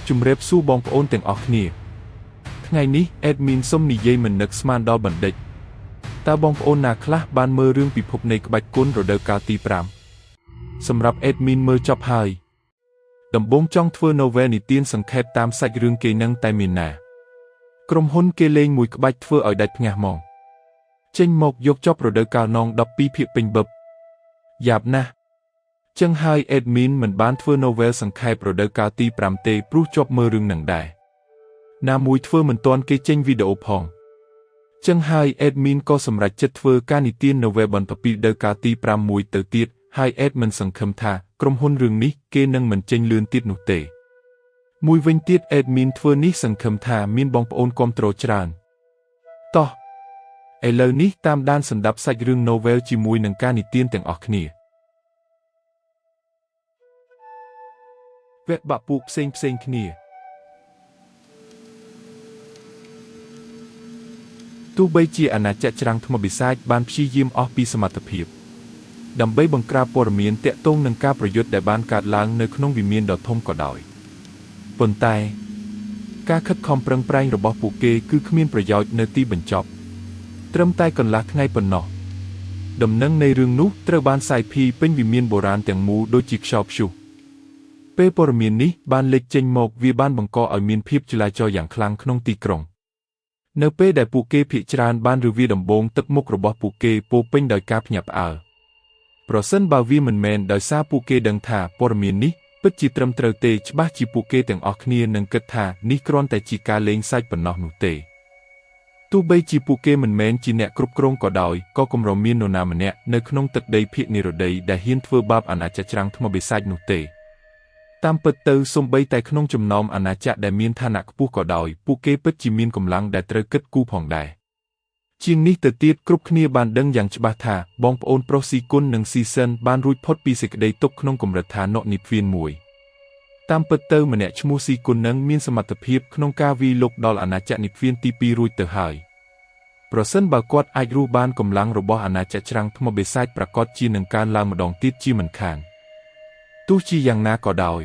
ជំរាបសួរបងប្អូនទាំងអស់គ្នាថ្ងៃនេះអេដមីនសូមនិយាយមិននឹកស្មានដល់បណ្ឌិតតើបងប្អូនណាខ្លះបានមើលរឿងពិភពនៃក្បាច់គុណរដូវកាលទី5សម្រាប់អេដមីនមើលចប់ហើយដំបូងចង់ធ្វើ novel និទានសង្ខេបតាមសាច់រឿងគេនឹងតែមានណាក្រុមហ៊ុនគេលេងមួយក្បាច់ធ្វើឲ្យដាច់ភ្ងាស់មកចេញមកយកចប់រដូវកាលនង12ភាគពេញបឹបយ៉ាប់ណាស់ចឹងហើយអេដមីនមិនបានធ្វើ novel សង្ខេបរដូវកាលទី5ទេព្រោះជាប់មើលរឿងនឹងដែរណាមួយធ្វើមិនទាន់គេចេញវីដេអូផងចឹងហើយអេដមីនក៏សម្រេចចិត្តធ្វើការនិទាន novel បន្តពីរដូវកាលទី5មួយទៅទៀតហើយអេដមិនសង្ឃឹមថាក្រុមហ៊ុនរឿងនេះគេនឹងមិនចេញលឿនទៀតនោះទេមួយវិញទៀតអេដមីនធ្វើនេះសង្ឃឹមថាមានបងប្អូនគាំទ្រច្រើនតោះឥឡូវនេះតាមដានសម្ដាប់សាច់រឿង novel ជាមួយនឹងការនិទានទាំងអស់គ្នាវគ្គបាក់ពូកផ្សេងគ្នាទោះបីជាអាណាចក្រច្រាំងថ្មបិសាចបានព្យាយាមអស់ពីសមត្ថភាពដើម្បីបង្ក្រាបព័ត៌មានទាក់ទងនឹងការប្រយុទ្ធដែលបានកើតឡើងនៅក្នុងវិមានដ៏ធំក៏ដោយប៉ុន្តែការខិតខំប្រឹងប្រែងរបស់ពួកគេគឺគ្មានប្រយោជន៍នៅទីបញ្ចប់ត្រឹមតែកន្លះថ្ងៃប៉ុណ្ណោះដំណឹងនៃរឿងនោះត្រូវបានសាយភាយពេញវិមានបុរាណទាំងមូលដូចជាខ្យល់ព្យុះពេលព័ត៌មាននេះបានលេចចេញមកវាបានបង្កឲ្យមានភាពចលាចលយ៉ាងខ្លាំងក្នុងទីក្រុងនៅពេលដែលពួកគេភាគច្រើនបានរវាដំបូងទឹកមុខរបស់ពួកគេពោពេញដោយការភ្ញាក់ផ្អើលប្រសិនបើវាមិនមែនដោយសារពួកគេដឹងថាព័ត៌មាននេះពិតជាត្រឹមត្រូវទេច្បាស់ជាពួកគេទាំងអស់គ្នានឹងគិតថានេះគ្រាន់តែជាការលេងសើចប៉ុណ្ណោះនោះទេទោះបីជាពួកគេមិនមែនជាអ្នកគ្រប់គ្រងក៏ដោយក៏កម្រមាននរណាម្នាក់នៅក្នុងទឹកដីភាគនិរដីដែលហ៊ានធ្វើបាបអាណាចក្រច្រាំងថ្មបិសាចនោះទេតាមពិតទៅសូម្បីតែក្នុងចំណោមអាណាចក្រដែលមានឋានៈខ្ពស់ក៏ដោយពួកគេពិតជាមានកម្លាំងដែលត្រូវគិតគូរផងដែរជាងនេះទៅទៀតគ្រប់គ្នាបានដឹងយ៉ាងច្បាស់ថាបងប្អូនប្រុសស៊ីគុណនិងស៊ីសិនបានរួចផុតពីសេចក្តីទុក្ខក្នុងកម្រិតឋានៈនិព្វានមួយតាមពិតទៅម្នាក់ឈ្មោះស៊ីគុណនឹងមានសមត្ថភាពក្នុងការវាយលុកដល់អាណាចក្រនិព្វានទី2រួចទៅហើយប្រសិនបើគាត់អាចរស់បានកម្លាំងរបស់អាណាចក្រច្រាំងថ្មបិសាចប្រកាសជានឹងកើនឡើងម្ដងទៀតជាមិនខានទោះជាយ៉ាងណាក៏ដោយ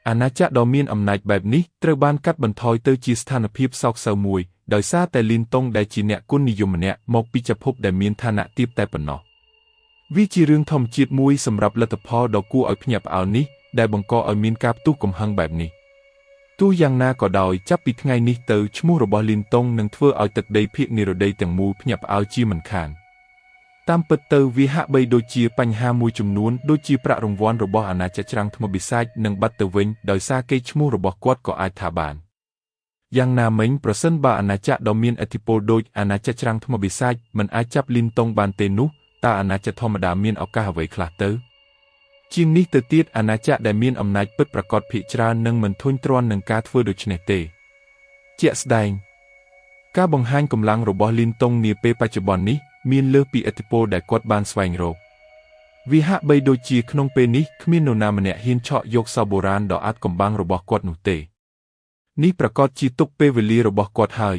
អាណាចក្រដ៏មានអំណាចបែបនេះត្រូវបានកាត់បន្ថយទៅជាស្ថានភាពសោកសៅមួយដោយសារតែលីនតុងដែលជាអ្នកគុណនិយមម្នាក់មកពីចភពដែលមានឋានៈទាបតែប៉ុណ្ណោះវាជារឿងធម្មជាតិមួយសម្រាប់លទ្ធផលដ៏គួរឲ្យភ្ញាក់ផ្អើលនេះដែលបង្កឲ្យមានការផ្ទុះកំហឹងបែបនេះទោះយ៉ាងណាក៏ដោយចាប់ពីថ្ងៃនេះទៅឈ្មោះរបស់លីនតុងនឹងធ្វើឲ្យទឹកដីភាគនិរដីទាំងមូលភ្ញាក់ផ្អើលជាមិនខានតាមពិតទៅវាហាក់បីដូចជាបញ្ហាមួយចំនួនដូចជាប្រាក់រង្វាន់របស់អាណាចក្រច្រាំងថ្មបិសាចនឹងបាត់ទៅវិញដោយសារកេរ្តិ៍ឈ្មោះរបស់គាត់ក៏អាចថាបានយ៉ាងណាមិញប្រសិនបើអាណាចក្រដ៏មានឥទ្ធិពលដូចអាណាចក្រច្រាំងថ្មបិសាចមិនអាចចាប់លីនតុងបានទេនោះតើអាណាចក្រធម្មតាមានឱកាសអ្វីខ្លះទៅជាងនេះទៅទៀតអាណាចក្រដែលមានអំណាចពិតប្រាកដភាគច្រើននឹងមិនធុញទ្រាន់នឹងការធ្វើដូច្នេះទេជាក់ស្ដែងការបង្ហាញកម្លាំងរបស់លីនតុងនាពេលបច្ចុប្បន្ននេះមានលើសពីឥទ្ធិពលដែលគាត់បានស្វែងរកវាហាក់បីដូចជាក្នុងពេលនេះគ្មាននរណាម្នាក់ហ៊ានឆក់យកសោបុរាណដ៏អាថ៌កំបាំងរបស់គាត់នោះទេនេះប្រកាសជាទុកពេលវេលារបស់គាត់ហើយ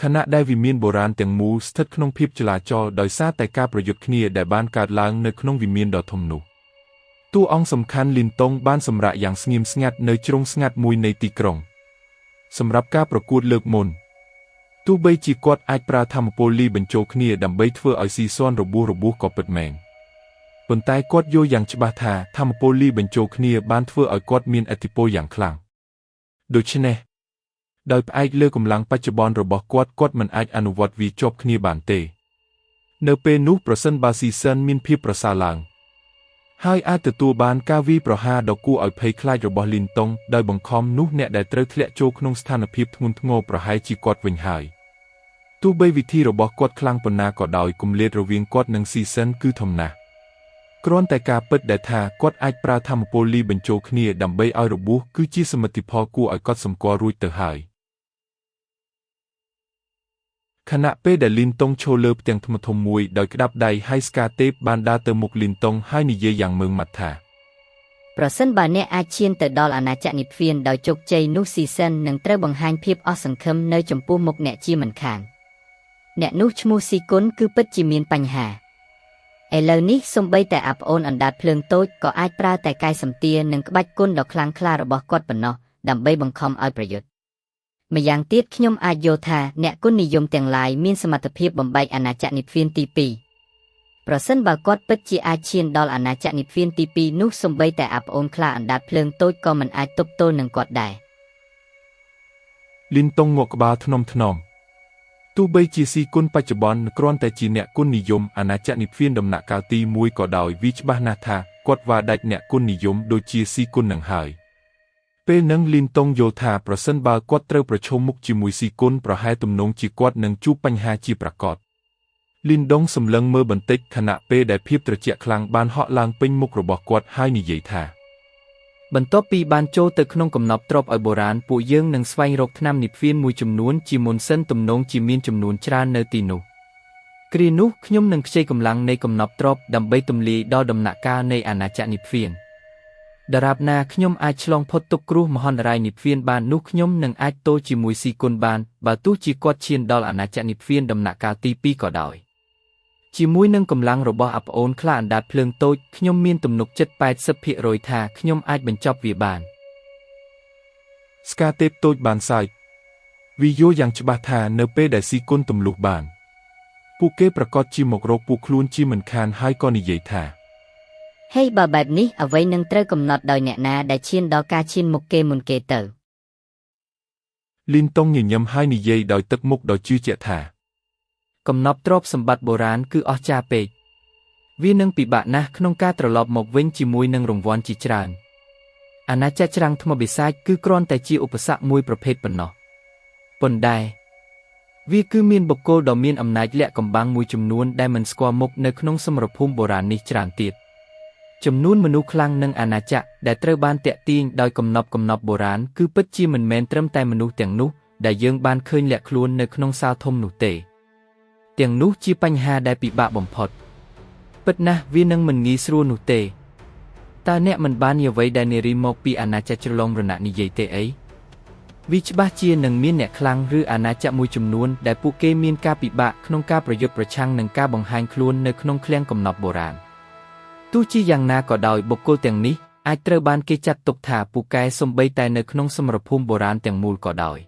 ខណៈដែលវិមានបុរាណទាំងមូលស្ថិតក្នុងភាពចលាចលដោយសារតែការប្រយុទ្ធគ្នាដែលបានកើតឡើងនៅក្នុងវិមានដ៏ធំនោះតួអង្គសំខាន់លីនតុងបានសម្រាកយ៉ាងស្ងៀមស្ងាត់នៅជ្រុងស្ងាត់មួយនៃទីក្រុងសម្រាប់ការប្រកួតលើកមុនទោះបីជាគាត់អាចប្រើថាមពលលីបញ្ចូលគ្នាដើម្បីធ្វើឲ្យស៊ីស៊ាន់របួសក៏ពិតមែនប៉ុន្តែគាត់យល់យ៉ាងច្បាស់ថាថាមពលលីបញ្ចូលគ្នាបានធ្វើឲ្យគាត់មានឥទ្ធិពលយ៉ាងខ្លាំងដូច្នេះដោយផ្អែកលើកម្លាំងបច្ចុប្បន្នរបស់គាត់មិនអាចអនុវត្តវាជាប់គ្នាបានទេនៅពេលនោះប្រសិនបើស៊ីសិនមានភាពប្រសើរឡើងហើយអាចទទួលបានការវាយប្រហារដ៏គួរឲ្យភ័យខ្លាចរបស់លីនតុងដោយបង្ខំនោះអ្នកដែលត្រូវធ្លាក់ចូលក្នុងស្ថានភាពធ្ងន់ធ្ងរប្រហែលជាគាត់វិញហើយទោះបីវិធីរបស់គាត់ខ្លាំងប៉ុណ្ណាក៏ដោយគម្លាតរវាងគាត់និងស៊ីសិនគឺធំណាស់គ្រាន់តែការពិតដែលថាគាត់អាចប្រើថាមពលលីបញ្ចូលគ្នាដើម្បីឲ្យរបួសគឺជាសមិទ្ធផលគួរឲ្យកត់សម្គាល់រួចទៅហើយខណៈពេលដែលលីនតុងឈរលើផ្ទាំងថ្មធំមួយដោយក្តាប់ដៃហើយស្កាទេពបានដើរទៅមុខលីនតុងហើយនិយាយយ៉ាងម៉ឺងម៉ាត់ថាប្រសិនបើអ្នកអាចឈានទៅដល់អាណាចក្រនិព្វានដោយជោគជ័យនោះស៊ីសិននឹងត្រូវបង្ហាញភាពអស់សង្ឃឹមនៅចំពោះមុខអ្នកជាមិនខានអ្នកនោះឈ្មោះស៊ីគុណគឺពិតជាមានបញ្ហាឥឡូវនេះសូម្បីតែអាប្អូនអណ្ដាតភ្លើងតូចក៏អាចប្រើតែកាយសម្ទារនិងក្បាច់គុណដ៏ខ្លាំងក្លារបស់គាត់ប៉ុណ្ណោះ ដើម្បីបង្ខំឲ្យប្រយុទ្ធម្យ៉ាងទៀតខ្ញុំអាចយល់ថាអ្នកគុណនិយមទាំងឡាយមានសមត្ថភាពបំបែកអាណាចក្រនិព្វានទី2ប្រសិនបើគាត់ពិតជាអាចឈានដល់អាណាចក្រនិព្វានទី2នោះសូម្បីតែអាប្អូនខ្លាអណ្ដាតភ្លើងតូចក៏មិនអាចទប់ទល់នឹងគាត់ដែរលីនតុងងក់ក្បាលថ្នមទោះបីជាស៊ីគុណបច្ចុប្បន្នគ្រាន់តែជាអ្នកគុណនិយមអាណាចក្រនិព្វានដំណាក់កាលទី1ក៏ដោយវាច្បាស់ណាស់ថាគាត់វាដាច់អ្នកគុណនិយមដូចជាស៊ីគុណនឹងហើយពេលនឹងលីនតុងយល់ថាប្រសិនបើគាត់ត្រូវប្រឈមមុខជាមួយស៊ីគុណប្រហែលទំនងជាគាត់នឹងជួបបញ្ហាជាប្រាកដលីនដុងសម្លឹងមើលបន្តិចខណៈពេលដែលភាពត្រជាក់ខ្លាំងបានហក់ឡើងពេញមុខរបស់គាត់ហើយនិយាយថាបន្ទាប់ពីបានចូលទៅក្នុងកំណប់ទ្រព្យឲ្យបុរាណពួកយើងនឹងស្វែងរកថ្នាំនិព្វានមួយចំនួនជាមុនសិនទំនងជាមានចំនួនច្រើននៅទីនោះគ្រានោះខ្ញុំនឹងខ្ចីកម្លាំងនៃកំណប់ទ្រព្យដើម្បីទម្លាយដល់ដំណាក់កាលនៃអាណាចក្រនិព្វានដរាបណាខ្ញុំអាចឆ្លងផុតទុក្ខគ្រោះមហន្តរាយនិព្វានបាននោះខ្ញុំនឹងអាចទល់ជាមួយស៊ីគុណបានបើទោះជាគាត់ឈានដល់អាណាចក្រនិព្វានដំណាក់កាលទី2ក៏ដោយជាមួយនឹងកម្លាំងរបស់អាប្អូនខ្លាអណ្ដាតភ្លើងតូចខ្ញុំមានទំនុកចិត្ត 80% ថាខ្ញុំអាចបញ្ចប់វាបានស្កាទេពតូចបានសាយវាយល់យ៉ាងច្បាស់ថានៅពេលដែលស៊ីគុណទម្លុះបានពួកគេប្រកាសជាមករកពួកខ្លួនជាមិនខានហើយក៏និយាយថាហេបើបែបនេះអ្វីនឹងត្រូវកំណត់ដោយអ្នកណាដែលឈានដល់ការឈានមុខគេមុនគេទៅលីនតុងញញឹមហើយនិយាយដោយទឹកមុខដ៏ជឿជាក់ថាកំណប់ទ្រព្យសម្បត្តិបុរាណគឺអស្ចារ្យពេកវានឹងពិបាកណាស់ក្នុងការត្រឡប់មកវិញជាមួយនឹងរង្វាន់ជាច្រើនអាណាចក្រច្រាំងថ្មបិសាចគឺគ្រាន់តែជាឧបសគ្គមួយប្រភេទប៉ុណ្ណោះប៉ុន្តែវាគឺមានបុគ្គលដ៏មានអំណាចលាក់កំបាំងមួយចំនួនដែលមិនស្គាល់មុខនៅក្នុងសមរភូមិបុរាណនេះច្រើនទៀតចំនួនមនុស្សខ្លាំងនិងអាណាចក្រដែលត្រូវបានតាក់ទាញដោយកំណប់បុរាណគឺពិតជាមិនមែនត្រឹមតែមនុស្សទាំងនោះដែលយើងបានឃើញលាក់ខ្លួននៅក្នុងសាលធំនោះទេទាំងនោះជាបញ្ហាដែលពិបាកបំផុតពិតណាស់វានឹងមិនងាយស្រួលនោះទេតើអ្នកមិនបាននិយាយដែលនារីមកពីអាណាចក្រជ្រលងរណៈនិយាយទេអីវាច្បាស់ជានឹងមានអ្នកខ្លាំងឬអាណាចក្រមួយចំនួនដែលពួកគេមានការពិបាកក្នុងការប្រយុទ្ធប្រឆាំងនឹងការបង្ហាញខ្លួននៅក្នុងឃ្លាំងកំណប់បុរាណទោះជាយ៉ាងណាក៏ដោយបុគ្គលទាំងនេះអាចត្រូវបានគេចាត់ទុកថាពូកែសូម្បីតែនៅក្នុងសមរភូមិបុរាណទាំងមូលក៏ដោយ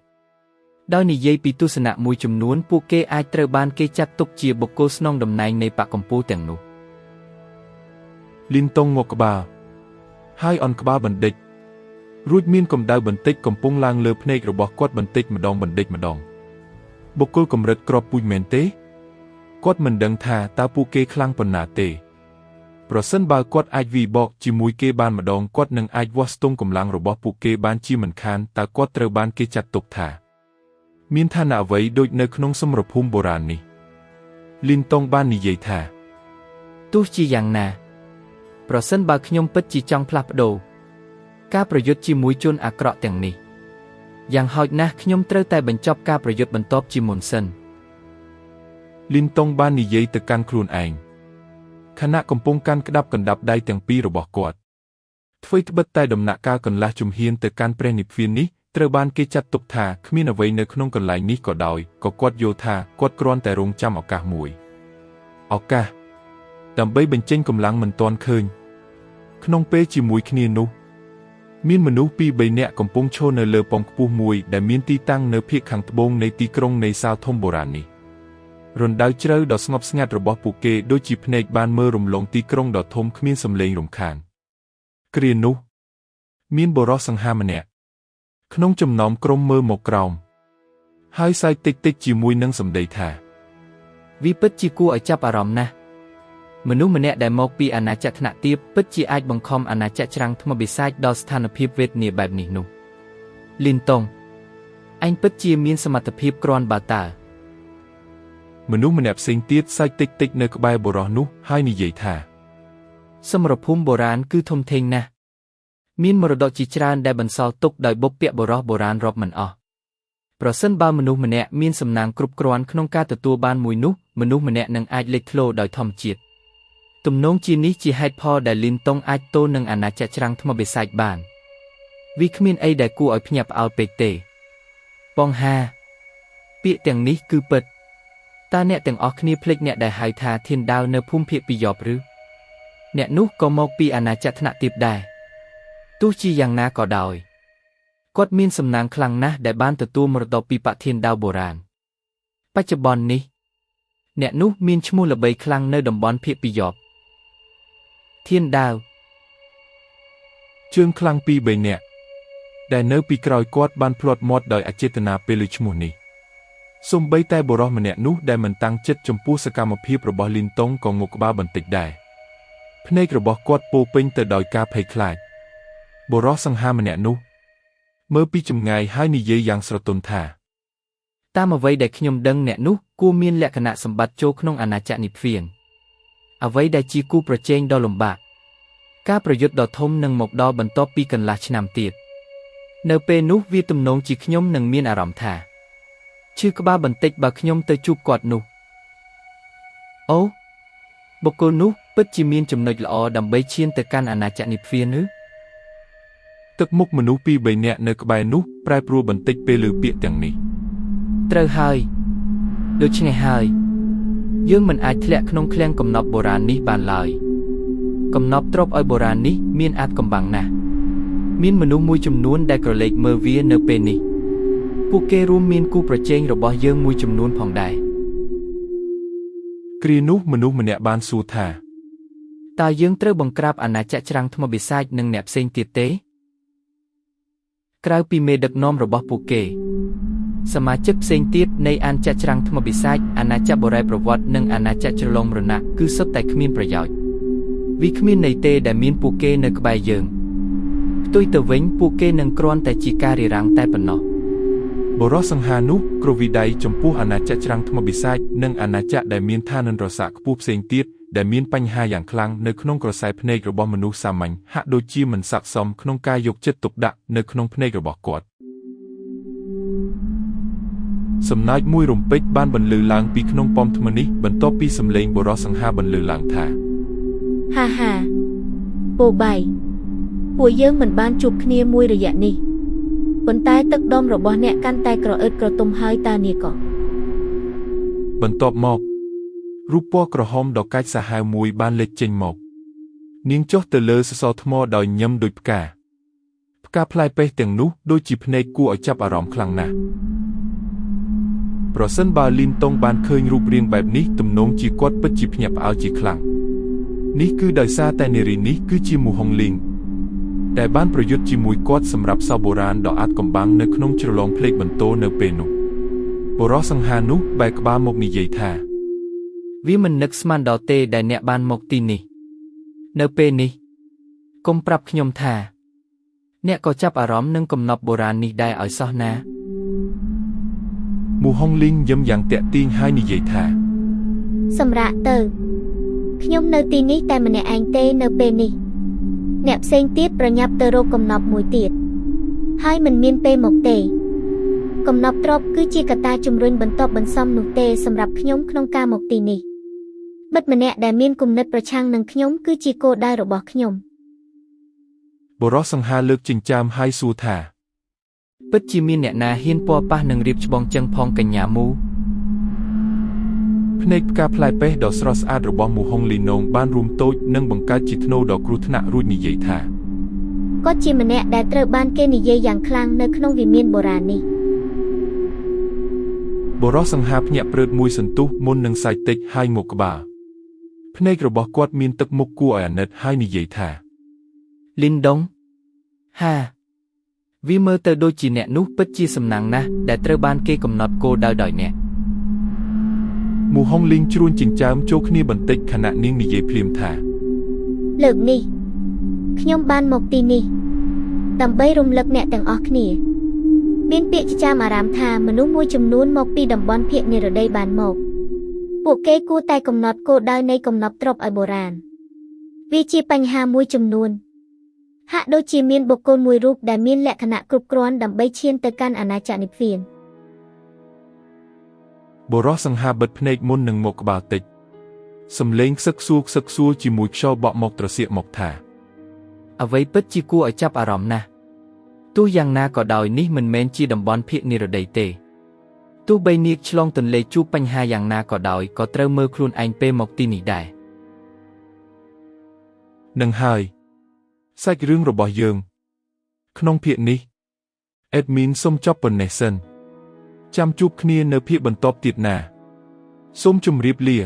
និយាយពីទស្សនៈមួយចំនួនពួកគេអាចត្រូវបានគេចាត់ទុកជាបុគ្គលស្នងតំណែងនៃបកកម្ពុជាទាំងនោះលីនតុងងក់ក្បាលហើយអន់ក្បាលបន្តិចរួចមានកម្ដៅបន្តិចកំពុងឡើងលើភ្នែករបស់គាត់បន្តិចម្ដងបុគ្គលកម្រិតក្របពូជមែនទេគាត់មិនដឹងថាតើពួកគេខ្លាំងប៉ុណ្ណាទេប្រសិនបើគាត់អាចវិបកជាមួយគេបានម្ដងគាត់នឹងអាចវាស់ស្ទង់កម្លាំងរបស់ពួកគេបានជាមិនខានតើគាត់ត្រូវបានគេចាត់ទុកថាមានឋានៈអ្វីដូចនៅក្នុងសមរភូមិបុរាណនេះលីនតុងបាននិយាយថាទោះជាយ៉ាងណាប្រសិនបើខ្ញុំពិតជាចង់ផ្លាស់ប្ដូរការប្រយុទ្ធជាមួយជនអាក្រក់ទាំងនេះយ៉ាងហោចណាស់ខ្ញុំត្រូវតែបញ្ចប់ការប្រយុទ្ធបន្ទាប់ជាមុនសិនលីនតុងបាននិយាយទៅកាន់ខ្លួនឯងខណៈកំពុងកាន់ក្តាប់កណ្ដាប់ដៃទាំងពីររបស់គាត់ធ្វើត្បិតតែដំណាក់កាលកន្លះជំហានទៅកាន់ព្រះនិព្វាននេះត្រូវបានគេចាត់ទុកថាគ្មានអ្វីនៅក្នុងកន្លែងនេះក៏ដោយក៏គាត់យល់ថាគាត់គ្រាន់តែរងចាំឱកាសមួយឱកាសដើម្បីបញ្ចេញកម្លាំងមិនទាន់ឃើញក្នុងពេលជាមួយគ្នានោះមានមនុស្ស2-3នាក់កំពុងឈរនៅលើប៉ុងខ្ពស់មួយដែលមានទីតាំងនៅភាគខាងត្បូងនៃទីក្រុងនៃសាលធំបុរាណនេះរណ្ដៅជ្រៅដ៏ស្ងប់ស្ងាត់របស់ពួកគេដូចជាភ្នែកបានមើលរំលងទីក្រុងដ៏ធំគ្មានសំឡេងរំខានគ្រានោះមានបុរសសង្ហាម្នាក់ក្នុងចំណោមក្រុមមើលមកក្រោមហើយសាយតិចជាមួយនឹងសម្ដីថាវាពិតជាគួរឲ្យចាប់អារម្មណ៍ណាស់មនុស្សម្នាក់ដែលមកពីអាណាចក្រថ្នាក់ទាបពិតជាអាចបង្ខំអាណាចក្រច្រាំងថ្មបិសាចដល់ស្ថានភាពវេទនាបែបនេះនោះលីនតុងអញពិតជាមានសមត្ថភាពគ្រាន់បើតើមនុស្សម្នាក់ផ្សេងទៀតសាយតិចនៅក្បែរបុរសនោះហើយនិយាយថាសមរភូមិបុរាណគឺធំធេងណាស់មានមរតកជាច្រើនដែលបន្សល់ទុកដោយបុព្វបុរសបុរាណរាប់មិនអស់ប្រសិនបើមនុស្សម្នាក់មានសំណាងគ្រប់គ្រាន់ក្នុងការទទួលបានមួយនោះមនុស្សម្នាក់នឹងអាចលេចធ្លោដោយធម្មជាតិទំនងជានេះជាហេតុផលដែលលីនតុងអាចទល់នឹងអាណាចក្រច្រាំងថ្មបិសាចបានវាគ្មានអីដែលគួរឲ្យភ្ញាក់ផ្អើលពេកទេបងហាពាក្យទាំងនេះគឺពិតតើអ្នកទាំងអស់គ្នាភ្លេចអ្នកដែលហៅថាធានដាវនៅភូមិភាគពីយប់ឬអ្នកនោះក៏មកពីអាណាចក្រថ្នាក់ទាបដែរទោះជាយ៉ាងណាក៏ដោយ គាត់មានសំណាងខ្លាំងណាស់ដែលបានទទួលមរតកពីប្រធានដាវបុរាណបច្ចុប្បន្ននេះអ្នកនោះមានឈ្មោះល្បីខ្លាំងនៅតំបន់ភាគពីយប់ធានដាវ ជើងខ្លាំងពីរ3នាក់ដែលនៅពីក្រោយគាត់បានភ្លាត់មាត់ដោយអចេតនាពេលឮឈ្មោះនេះសូម្បីតែបុរសម្នាក់នោះដែលមិនតាំងចិត្តចំពោះសកម្មភាពរបស់លីនតុងក៏ងក់ក្បាលបន្តិចដែរភ្នែករបស់គាត់ពោពេញទៅដោយការភ័យខ្លាចបុរសសង្ហាម្នាក់នោះមើលពីចម្ងាយហើយនិយាយយ៉ាងស្រទន់ថាតាមអ្វីដែលខ្ញុំដឹងអ្នកនោះគួរមានលក្ខណៈសម្បត្តិចូលក្នុងអាណាចក្រនិព្វានអ្វីដែលជាគូប្រជែងដ៏លំបាកការប្រយុទ្ធដ៏ធំនឹងមកដល់បន្ទាប់ពីកន្លះឆ្នាំទៀតនៅពេលនោះវាទំនងជាខ្ញុំនឹងមានអារម្មណ៍ថាឈឺក្បាលបន្តិចបើខ្ញុំទៅជួបគាត់នោះអូបុគ្គលនោះពិតជាមានចំណុចល្អដើម្បីឈានទៅកាន់អាណាចក្រនិព្វានឬទឹកមុខមនុស្សពីរ3នាក់នៅក្បែរនោះប្រែប្រួលបន្តិចពេលឮពាក្យទាំងនេះត្រូវហើយដូច្នេះហើយយើងមិនអាចធ្លាក់ក្នុងឃ្លាំងកំណប់បុរាណនេះបានឡើយកំណប់ទ្រព្យឲ្យបុរាណនេះមានអាថ៌កំបាំងណាស់មានមនុស្សមួយចំនួនដែលក្រឡេកមើលវានៅពេលនេះពួកគេរួមមានគូប្រជែងរបស់យើងមួយចំនួនផងដែរគ្រានោះមនុស្សម្នាក់បានសួរថាតើយើងត្រូវបង្ក្រាបអាណាចក្រច្រាំងថ្មបិសាចនិងអ្នកផ្សេងទៀតទេក្រៅពីមេដឹកនាំរបស់ពួកគេសមាជិកផ្សេងទៀតនៃអាណាចក្រច្រាំងថ្មបិសាចអាណាចក្របូរ៉េប្រវត្តិនិងអាណាចក្រជ្រលងមរណៈគឺសុទ្ធតែគ្មានប្រយោជន៍វាគ្មានន័យទេដែលមានពួកគេនៅក្បែរយើងផ្ទុយទៅវិញពួកគេនឹងគ្រាន់តែជាការរារាំងតែប៉ុណ្ណោះបុរសសង្ហានោះគ្រវីដៃចំពោះអាណាចក្រច្រាំងថ្មបិសាចនិងអាណាចក្រដែលមានឋានន្តរស័ក្តិខ្ពស់ផ្សេងទៀតដែលមានបញ្ហាយ៉ាងខ្លាំងនៅក្នុងក្រសែភ្នែករបស់មនុស្សសាមញ្ញហាក់ដូចជាមិនស័ក្តិសមក្នុងការយកចិត្តទុកដាក់នៅក្នុងភ្នែករបស់គាត់សំណើចមួយរំពេចបានបន្លឺឡើងពីក្នុងប៉មថ្មនេះបន្ទាប់ពីសំឡេងបុរសសង្ហាបន្លឺឡើងថាហាហាពូបៃពួកយើងមិនបានជួបគ្នាមួយរយៈនេះប៉ុន្តែទឹកដមរបស់អ្នកកាន់តែក្រអឺតក្រទុំហើយតើនាងក៏បន្ទាប់មករូបពណ៌ក្រហមដ៏កាចសាហាវមួយបានលេចចេញមកនាងចុះទៅលើសសរថ្មដោយញឹមដូចផ្កាផ្លែពេះទាំងនោះដូចជាភ្នែកគួរឲ្យចាប់អារម្មណ៍ខ្លាំងណាស់ប្រសិនបើលីនតុងបានឃើញរូបរាងបែបនេះទំនងជាគាត់ពិតជាភ្ញាក់ផ្អើលជាខ្លាំងនេះគឺដោយសារតែនារីនេះគឺជាមូហុងលីងដែលបានប្រយុទ្ធជាមួយគាត់សម្រាប់សោបុរាណដ៏អាថ៌កំបាំងនៅក្នុងជ្រលងភ្លេកបន្ទោនៅពេលនោះបុរសសង្ហានោះបែរក្បាលមកនិយាយថាវាមិននឹកស្មានដល់ទេដែលអ្នកបានមកទីនេះនៅពេលនេះកុំប្រាប់ខ្ញុំថាអ្នកក៏ចាប់អារម្មណ៍នឹងកំណប់បុរាណនេះដែរឲ្យសោះណាមូហុងលីងយឹមយ៉ាងតាក់ទាញហើយនិយាយថាសម្រាប់ទៅខ្ញុំនៅទីនេះតែម្នាក់ឯងទេនៅពេលនេះអ្នកផ្សេងទៀតប្រញាប់ទៅរកកំណប់មួយទៀតហើយមិនមានពេលមកទេកំណប់ទ្រព្យគឺជាកត្តាជំរុញបន្ទាប់បន្សំនោះទេសម្រាប់ខ្ញុំក្នុងការមកទីនេះបិទម្នាក់ដែលមានគំនិតប្រឆាំងនឹងខ្ញុំគឺជាគោលដៅរបស់ខ្ញុំបុរសសង្ហាលើកចិញ្ចើមហើយសួរថាពិតជាមានអ្នកណាហ៊ានពណ៌ប៉ះនឹងរៀបច្បងចឹងផងកញ្ញាមូភ្នែកផ្កាផ្លែពេះដ៏ស្រស់ស្អាតរបស់មូហុងលីនងបានរួមតូចនិងបង្កើតជាធ្នូដ៏គ្រោះថ្នាក់រួចនិយាយថាគាត់ជាម្នាក់ដែលត្រូវបានគេនិយាយយ៉ាងខ្លាំងនៅក្នុងវិមានបុរាណនេះបុរសសង្ហាភ្ញាក់ព្រឺតមួយសន្ទុះមុននឹងសាយតិចហើយងក់ក្បាលភ្នែករបស់គាត់មានទឹកមុខគួរឲ្យអាណិតហើយនិយាយថាលីនដុងហាវាមើលទៅដូចជាអ្នកនោះពិតជាសំណាងណាស់ដែលត្រូវបានគេកំណត់គោលដៅដោយអ្នកមូហុងលីងជ្រួញចិញ្ចើមចូលគ្នាបន្តិចខណៈនាងនិយាយភ្លាមថាលើកនេះខ្ញុំបានមកទីនេះដើម្បីរំលឹកអ្នកទាំងអស់គ្នាមានពាក្យចចាមអារាមថាមនុស្សមួយចំនួនមកពីតំបន់ភាគនិរតីបានមកពួកគេគួរតែកំណត់គោលដៅនៃកំណប់ទ្រព្យឲ្យបុរាណវាជាបញ្ហាមួយចំនួនហាក់ដូចជាមានបុគ្គលមួយរូបដែលមានលក្ខណៈគ្រប់គ្រាន់ដើម្បីឈានទៅកាន់អាណាចក្រនិព្វានបុរសសង្ហាបិទភ្នែកមុននឹងមកក្បាលតិចសំឡេងខ្សឹកសួរជាមួយខ្យល់បក់មកត្រសៀកមកថាអ្វីពិតជាគួរឲ្យចាប់អារម្មណ៍ណាស់ទោះយ៉ាងណាក៏ដោយនេះមិនមែនជាតំបន់ភាគនិរតីទេទោះបីនាគឆ្លងទន្លេជួបបញ្ហាយ៉ាងណាក៏ដោយក៏ត្រូវមើលខ្លួនឯងពេលមកទីនេះដែរនឹងហើយសាច់រឿងរបស់យើងក្នុងភាគនេះ admin សូមចប់ប៉ុណ្ណេះសិនចាំជួបគ្នានៅភាគបន្ទាប់ទៀតណាសូមជម្រាបលា